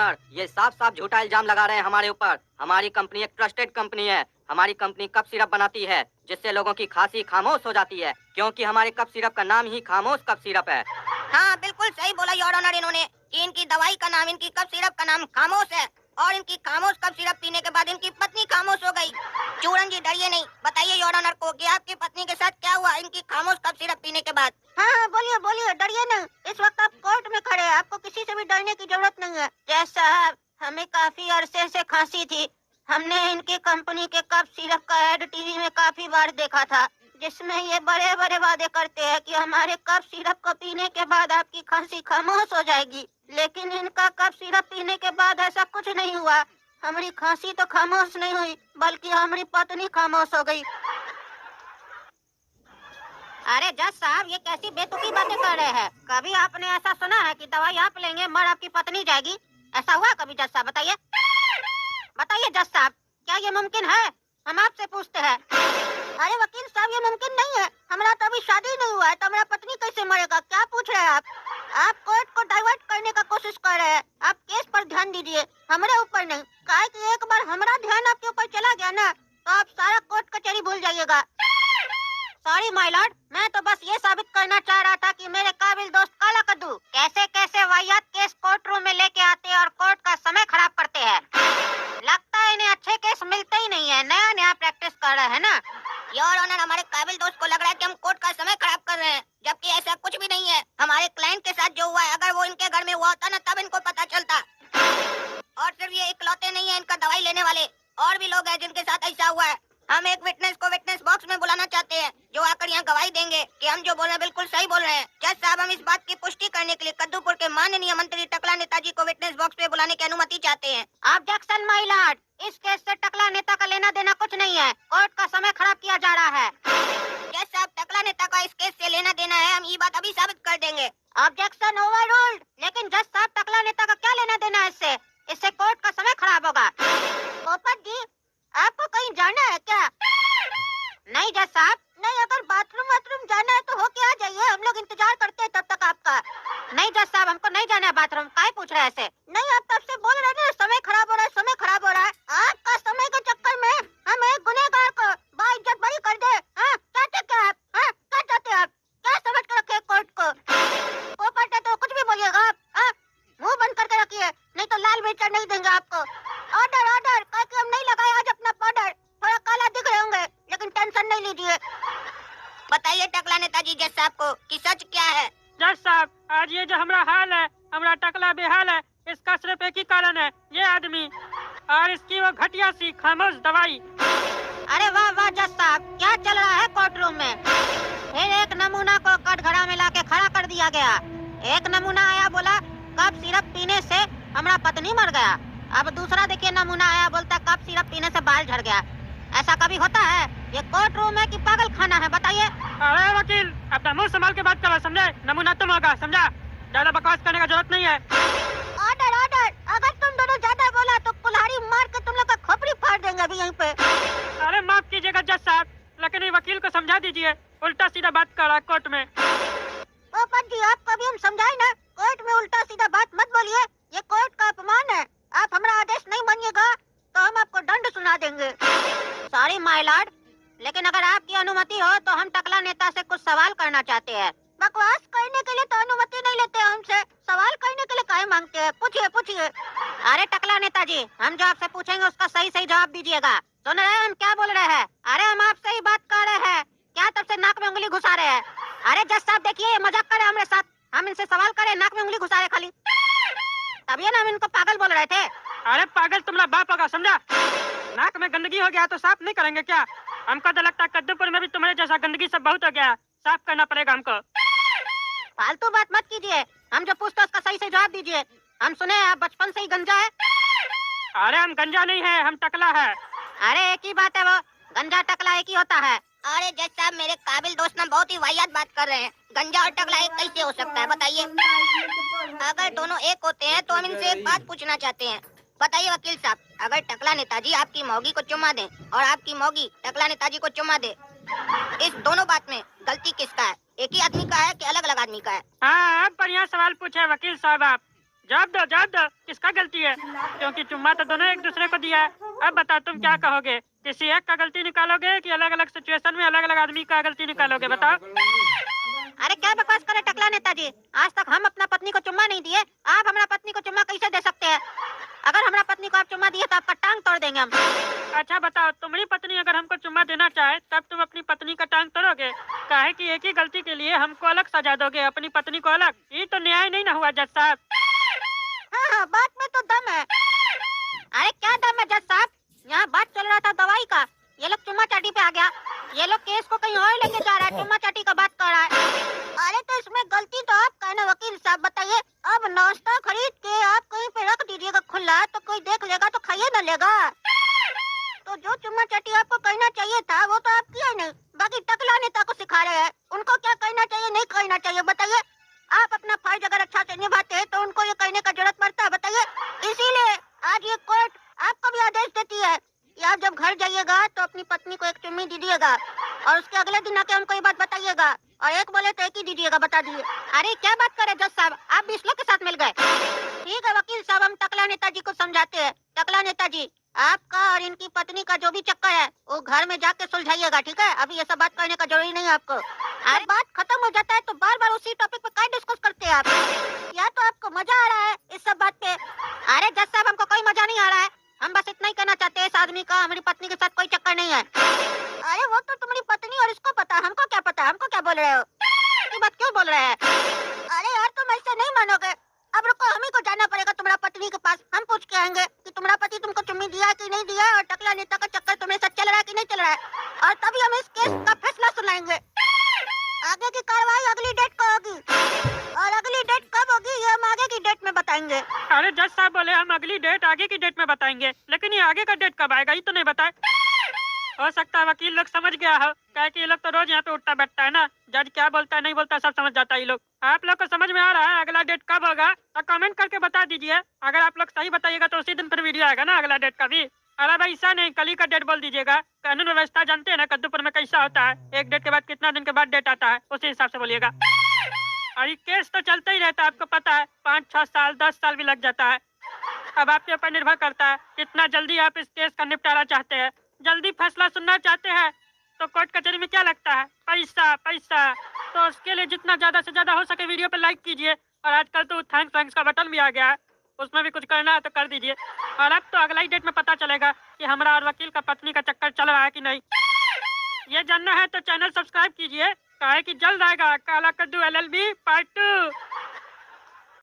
Honour, ये साफ साफ झूठा इल्जाम लगा रहे हैं हमारे ऊपर। हमारी कंपनी एक ट्रस्टेड कंपनी है। हमारी कंपनी कफ सिरप बनाती है जिससे लोगों की खांसी खामोश हो जाती है, क्योंकि हमारे कफ सिरप का नाम ही खामोश कफ सिरप है। हाँ, बिल्कुल सही बोला योर ऑनर इन्होंने कि इनकी दवाई का नाम, इनकी कफ सिरप का नाम खामोश है और इनकी खामोश कफ सिरप पीने के बाद इनकी पत्नी खामोश हो गई। चूरन जी डरिए नहीं, बताइए योर ऑनर को कि आपकी पत्नी के साथ क्या हुआ इनकी खामोश कफ सिरप पीने के बाद। हाँ हाँ, बोलिए बोलिए, डरिए नहीं। इस वक्त आप कोर्ट में खड़े हैं, आपको किसी से भी डरने की जरूरत नहीं है। जज साहब, हमें काफी अरसे से खांसी थी। हमने इनकी कंपनी के कफ सिरप का ऐड टीवी में काफी बार देखा था, जिसमें ये बड़े बड़े वादे करते हैं कि हमारे कफ सिरप को पीने के बाद आपकी खांसी खामोश हो जाएगी। लेकिन इनका कफ सिरप पीने के बाद ऐसा कुछ नहीं हुआ। हमारी खांसी तो खामोश नहीं हुई, बल्कि हमारी पत्नी खामोश हो गई। अरे जज साहब, ये कैसी बेतुकी बातें कर रहे हैं? कभी आपने ऐसा सुना है कि दवाई आप लेंगे मर आपकी पत्नी जाएगी? ऐसा हुआ कभी जज साहब? बताइए बताइए जज साहब, क्या ये मुमकिन है? हम आपसे पूछते हैं। अरे वकील साहब, ये मुमकिन नहीं है। हमारा तो अभी शादी नहीं हुआ है, तो हमारा पत्नी कैसे मरेगा? क्या पूछ रहे हैं आप? आप कोर्ट को डाइवर्ट करने का कोशिश कर रहे हैं। आप केस पर ध्यान दीजिए, हमारे ऊपर नहीं। काहे कि एक बार हमारा ध्यान आपके ऊपर चला गया ना, तो आप सारा कोर्ट कचहरी भूल जाइएगा। सॉरी माय लॉर्ड, मैं तो बस ये साबित करना चाह रहा था कि मेरे काबिल दोस्त काला कद्दू कैसे कैसे वाहियात केस कोर्ट रूम में लेके आते हैं और कोर्ट का समय खराब करते हैं। लगता है इन्हें अच्छे केस मिलते ही नहीं है, नया नया प्रैक्टिस कर रहे हैं ना। योर ऑनर, हमारे काबिल दोस्त को लग रहा है कि हम कोर्ट का समय खराब कर रहे हैं, जबकि ऐसा कुछ भी नहीं है। हमारे क्लाइंट के साथ जो हुआ है, अगर वो इनके घर में हुआ होता ना, तब इनको पता चलता। और सिर्फ ये इकलौते नहीं है इनका दवाई लेने वाले, और भी लोग हैं जिनके साथ ऐसा हुआ है। हम एक विटनेस को विटनेस बॉक्स में बुलाना चाहते हैं, जो आकर यहाँ गवाही देंगे कि हम जो बोल रहे हैं बिल्कुल सही बोल रहे हैं। जज साहब, हम इस बात की पुष्टि करने के लिए कद्दूपुर के माननीय मंत्री टकला नेताजी को विटनेस बॉक्स में बुलाने की अनुमति चाहते हैं। ऑब्जेक्शन माय लॉर्ड, इस केस से टकला नेता का लेना देना कुछ नहीं है। कोर्ट का समय खराब किया जा रहा है। जज साहब, टकला नेता का इस केस से लेना देना है, हम ये बात अभी साबित कर देंगे। Objection overruled. लेकिन जज साहब, टकला नेता का क्या लेना देना है इससे? इससे कोर्ट का समय खराब होगा। पोपट जी, आपको कहीं जाना है क्या? नहीं जज साहब, नहीं। अगर बाथरूम जाना है तो होके आ जाइए, हम लोग इंतजार करते हैं तब तक आपका। नहीं जज साहब, हमको नहीं जाना है बाथरूम। काहे पूछ रहे हैं ऐसे? नहीं, आप तब से बोल रहे हैं ना, समय खराब हो रहा है, समय खराब हो रहा है। आपका समय के चक्कर में हम एक गुनहगार को बाइज्जत बरी कर दे। चाहते क्या आप? क्या चाहते आप? क्या समझ के रखे कोर्ट को? पोपट है तो कुछ भी बोलिएगा आप। मुंह बंद करके रखिए, नहीं तो लाल मिर्चा नहीं देंगे आपको। ऑर्डर ऑर्डर, कि हम नहीं लगाए आज अपना पाउडर। थोड़ा काला दिख रहे होंगे, लेकिन टेंशन नहीं लीजिए। बताइए टकला नेताजी जज साहब को कि सच क्या है। जज साहब, आज ये जो हमारा हाल है, हमारा टकला बेहाल है, इसका सिर्फ एक ही कारण है, ये आदमी और इसकी वो घटिया सी खामोश दवाई। अरे वाह वाह जज साहब, क्या चल रहा है कोर्ट रूम में? फिर एक नमूना को कटघरा में लाके खड़ा कर दिया गया। एक नमूना आया, बोला कफ सिरप पीने से हमारा पत्नी मर गया। अब दूसरा देखिए नमूना आया, बोलता कफ सिरप पीने से बाल झड़ गया। ऐसा कभी होता है? ये कोर्ट रूम है कि पागल खाना है? बताइए। अरे वकील, अपना मुंह संभाल के बात करो, समझे? नमूना तुम होगा, समझा? ज्यादा बकवास करने का जरूरत नहीं है। ऑर्डर ऑर्डर, अगर तुम दोनों ज्यादा बोला तो कुल्हाड़ी मार के तुम लोग का खोपड़ी फाड़ देंगे अभी यहीं पे। अरे माफ कीजिएगा जज साहब, लेकिन ये वकील को समझा दीजिए, उल्टा सीधा बात कर रहा है कोर्ट में। पोपट जी, आपको अभी हम समझाए ना, कोर्ट में उल्टा सीधा बात मत बोलिए। ये कोर्ट का अपमान है। आप हमारा आदेश नहीं मानिएगा तो हम आपको दंड सुना देंगे। सॉरी माय लॉर्ड, लेकिन अगर आपकी अनुमति हो तो हम टकला नेता से कुछ सवाल करना चाहते हैं। बकवास करने के लिए तो अनुमति नहीं लेते हमसे, सवाल करने के लिए काहे मांगते हैं? पूछिए पूछिए। अरे टकला नेताजी, हम जो आपसे पूछेंगे उसका सही सही जवाब दीजिएगा। सुन रहे हैं हम क्या बोल रहे हैं? अरे हम आपसे ही बात कर रहे हैं, क्या तब से नाक में उंगली घुसा रहे हैं? अरे जज साहब देखिए, ये मजाक कर रहे हैं हमारे साथ। हम इनसे सवाल करें, नाक में उंगली घुसा रहे खाली। तभी ना हम इनको पागल बोल रहे थे। अरे पागल तुम्हारा बाप होगा, समझा? नाक में गंदगी हो गया तो साफ नहीं करेंगे क्या? हमको तो लगता है कद्दूपुर में भी तुम्हारे जैसा गंदगी सब बहुत हो गया, साफ करना पड़ेगा हमको। फालतू बात मत कीजिए, हम जो पूछते उसका सही से जवाब दीजिए। हम सुने आप बचपन से ही गंजा है। अरे हम गंजा नहीं है, हम टकला है। अरे एक ही बात है, वो गंजा टकला एक ही होता है। अरे जज साहब, मेरे काबिल दोस्त ना बहुत ही वाहियात बात कर रहे हैं। गंजा और टकला एक कैसे हो सकता है, बताइए? अगर दोनों एक होते हैं तो हम इनसे एक बात पूछना चाहते हैं। बताइए वकील साहब, अगर टकला नेताजी आपकी मौगी को चुम्मा दें और आपकी मौगी टकला नेताजी को चुम्मा दे, इस दोनों बात में गलती किसका है? एक ही आदमी का है कि अलग अलग आदमी का है? हाँ, अब बढ़िया सवाल पूछे वकील साहब आप। जवाब दो किसका गलती है, क्योंकि चुम्मा तो दोनों एक दूसरे को दिया है। अब बताओ तुम क्या कहोगे, किसी एक का गलती निकालोगे कि अलग अलग सिचुएशन में अलग अलग आदमी का गलती निकालोगे, बताओ। अरे क्या बकवास करे टकला नेताजी, आज तक हम अपना पत्नी को चुम्मा नहीं दिए, आप हमारा पत्नी को चुम्मा कैसे दे सकते हैं? अगर हमारा पत्नी को आप चुम्मा दिए तो आपका टांग तोड़ देंगे हम। अच्छा बताओ, तुम्हारी पत्नी अगर हमको चुम्मा देना चाहे तब तुम अपनी पत्नी का टांग तोड़ोगे? काहे कि एक ही गलती के लिए हमको अलग सजा दोगे, अपनी पत्नी को अलग? ये तो न्याय नहीं ना हुआ जज साहब। हाँ हाँ, बात में तो दम है। अरे क्या दम है जज साहब, यहाँ बात चल रहा था दवाई का, ये लोग चुम्मा चाटी पे आ गया। ये लोग केस को कहीं और लेके जा रहा है, चुम्मा चाटी का बात कर रहा है। अरे तो इसमें गलती तो आपका है ना वकील साहब, बताइए। अब नाश्ता खरीद के आप कहीं पे रख दीजिएगा खुला, तो कोई देख लेगा तो खाइए न लेगा। तो जो चुम्मा चाटी आपको कहना चाहिए था वो तो आप किया नहीं, बाकी टकला नेता को सिखा रहे हैं उनको क्या कहना चाहिए नहीं कहना चाहिए, बताइए। आप अपना फर्ज अगर अच्छा से निभाते हैं तो उनको ये कहने का जरूरत पड़ता है, बताइए। इसीलिए आज ये कोर्ट आपको भी आदेश देती है कि आप जब घर जाइएगा तो अपनी पत्नी को एक चुम्मी दीजिएगा और उसके अगले दिन आके हमको ये बात बताइएगा, और एक बोले तो एक ही दीजिएगा, बता दीजिए। अरे क्या बात करे जज साहब, आप भी इस लोग के साथ मिल गए। ठीक है वकील साहब, हम टकला नेताजी को समझाते हैं। टकला नेताजी, आपका और इनकी पत्नी का जो भी चक्कर है वो घर में जाके सुलझाइएगा, ठीक है? अभी ये सब बात करने का जरूरी नहीं है आपको। अरे बात खत्म हो जाता है तो बार बार उसी टॉपिक पे क्या डिस्कस करते हैं आप? या तो आपको मजा आ रहा है इस सब बात पे? अरे जज साहब, हमको कोई मजा नहीं आ रहा है, हम बस इतना ही कहना चाहते हैं, इस आदमी का हमारी पत्नी के साथ कोई चक्कर नहीं है। अरे वो तो तुम्हारी पत्नी और इसको पता, हमको क्या पता, हमको क्या बोल रहे हो? ये बात क्यों बोल रहे हैं? अरे यार तुम ऐसे नहीं मानोगे, अब रुको, हम ही को जाना पड़ेगा तुम्हारा पत्नी के पास, हम पूछ के आएंगे कि तुम्हारा पति तुमको चुम्मी दिया कि नहीं दिया, और टकला नेता का चक्कर तुम्हें साथ चल रहा है कि नहीं चल रहा है, और तभी हम इस केस का फैसला सुनाएंगे। आगे की कार्रवाई अगली डेट को होगी, और अगली डेट कब होगी ये हम आगे की डेट में बताएंगे। अरे जज साहब बोले हम अगली डेट आगे की डेट में बताएंगे, लेकिन ये आगे का डेट कब आएगा ये तो नहीं बताए। हो सकता है वकील लोग समझ गया हो, क्या कि ये लोग तो रोज यहाँ पे उठता बैठता है ना, जज क्या बोलता है नहीं बोलता सब समझ जाता है ये लोग। आप लोग को समझ में आ रहा है अगला डेट कब होगा तो कमेंट करके बता दीजिए। अगर आप लोग सही बताइएगा तो उसी दिन फिर वीडियो आएगा ना अगला डेट का भी। अरे भाई ऐसा नहीं, कल ही का डेट बोल दीजिएगा। कानून व्यवस्था जानते हैं ना कद्दूपुर में कैसा होता है, एक डेट के बाद कितना दिन के बाद डेट आता है उसी हिसाब से बोलिएगा। और ये केस तो चलता ही रहता है, आपको पता है 5-6 साल 10 साल भी लग जाता है। अब आपके ऊपर निर्भर करता है कितना जल्दी आप इस केस का निपटारा चाहते हैं। जल्दी फैसला सुनना चाहते हैं तो कोर्ट कचहरी में क्या लगता है, पैसा पैसा। तो उसके लिए जितना ज्यादा से ज्यादा हो सके वीडियो पे लाइक कीजिए, और आजकल तो थैंक्स का बटन भी आ गया है, उसमें भी कुछ करना है तो कर दीजिए। और अब तो अगला ही डेट में पता चलेगा कि हमारा और वकील का पत्नी का चक्कर चल रहा है कि नहीं। ये जानना है तो चैनल सब्सक्राइब कीजिए, काहे कि जल्द आएगा काला कद्दू LLB पार्ट 2।